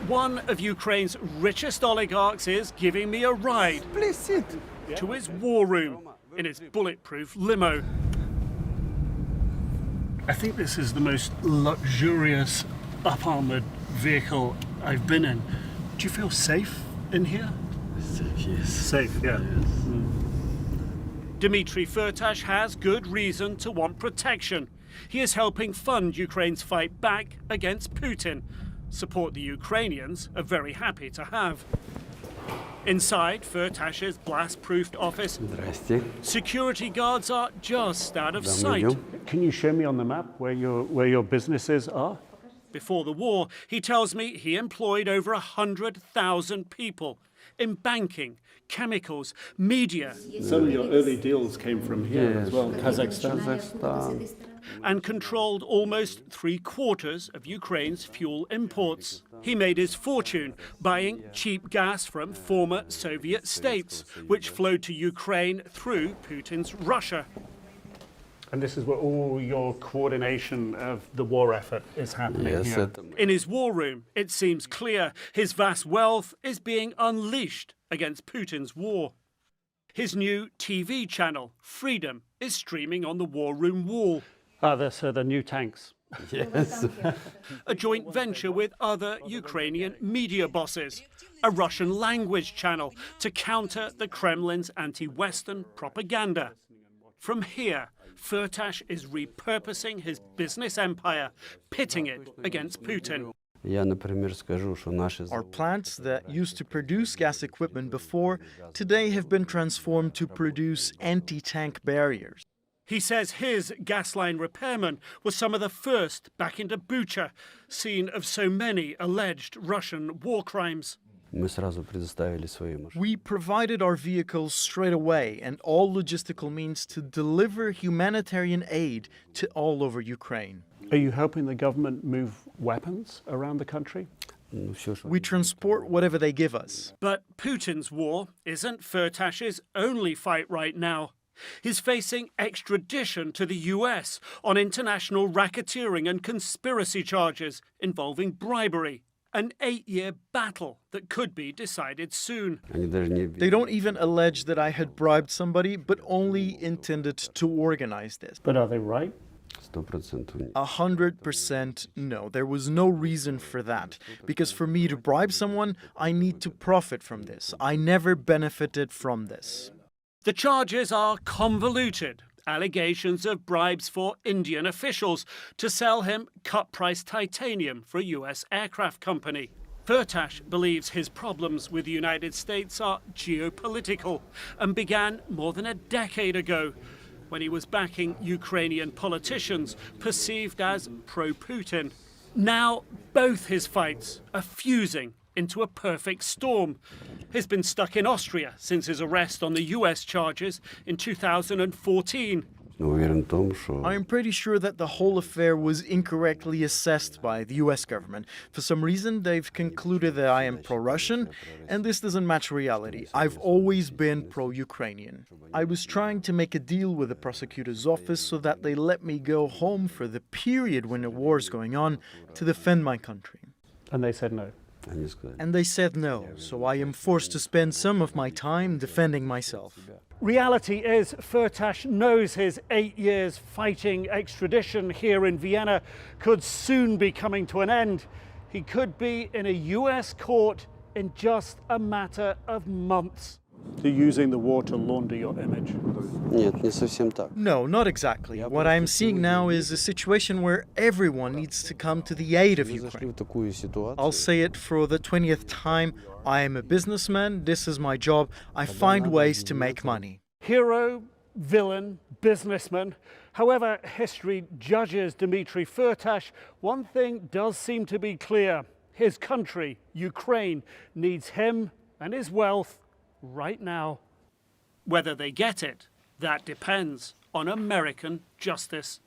One of Ukraine's richest oligarchs is giving me a ride to his war room in his bulletproof limo. I think this is the most luxurious up-armored vehicle I've been in. Do you feel safe in here? Safe, yes. Safe, yeah. Yes. Dmitry Firtash has good reason to want protection. He is helping fund Ukraine's fight back against Putin. Support the Ukrainians are very happy to have. Inside Firtash's blast-proofed office, security guards are just out of sight. Can you show me on the map where your businesses are? Before the war, he tells me he employed over 100,000 people in banking, chemicals, media. Some of your early deals came from here as well, Kazakhstan. And controlled almost 3/4 of Ukraine's fuel imports. He made his fortune buying cheap gas from former Soviet states, which flowed to Ukraine through Putin's Russia. And this is where all your coordination of the war effort is happening here. In his war room, it seems clear his vast wealth is being unleashed against Putin's war. His new TV channel, Freedom, is streaming on the war room wall. Ah, they're the new tanks. Yes. A joint venture with other Ukrainian media bosses, a Russian language channel to counter the Kremlin's anti-Western propaganda. From here, Firtash is repurposing his business empire, pitting it against Putin. Our plants that used to produce gas equipment before today have been transformed to produce anti-tank barriers. He says his gas line repairmen were some of the first back into Bucha, scene of so many alleged Russian war crimes. We provided our vehicles straight away and all logistical means to deliver humanitarian aid to all over Ukraine. Are you helping the government move weapons around the country? We transport whatever they give us. But Putin's war isn't Firtash's only fight right now. He's facing extradition to the US on international racketeering and conspiracy charges involving bribery. An 8-year battle that could be decided soon. They don't even allege that I had bribed somebody, but only intended to organize this. But are they right? 100% no. There was no reason for that. Because for me to bribe someone, I need to profit from this. I never benefited from this. The charges are convoluted. Allegations of bribes for Indian officials to sell him cut-price titanium for a US aircraft company. Firtash believes his problems with the United States are geopolitical and began more than a decade ago when he was backing Ukrainian politicians perceived as pro-Putin. Now both his fights are fusing into a perfect storm. He's been stuck in Austria since his arrest on the US charges in 2014. I am pretty sure that the whole affair was incorrectly assessed by the US government. For some reason, they've concluded that I am pro-Russian, and this doesn't match reality. I've always been pro-Ukrainian. I was trying to make a deal with the prosecutor's office so that they let me go home for the period when the war is going on to defend my country. And they said no. And they said no, so I am forced to spend some of my time defending myself. Reality is Firtash knows his 8 years fighting extradition here in Vienna could soon be coming to an end. He could be in a US court in just a matter of months. They're using the war to launder your image. No, not exactly. What I am seeing now is a situation where everyone needs to come to the aid of Ukraine. I'll say it for the 20th time. I am a businessman. This is my job. I find ways to make money. Hero, villain, businessman. However history judges Dmitry Firtash, one thing does seem to be clear. His country, Ukraine, needs him and his wealth right now. Whether they get it, that depends on American justice.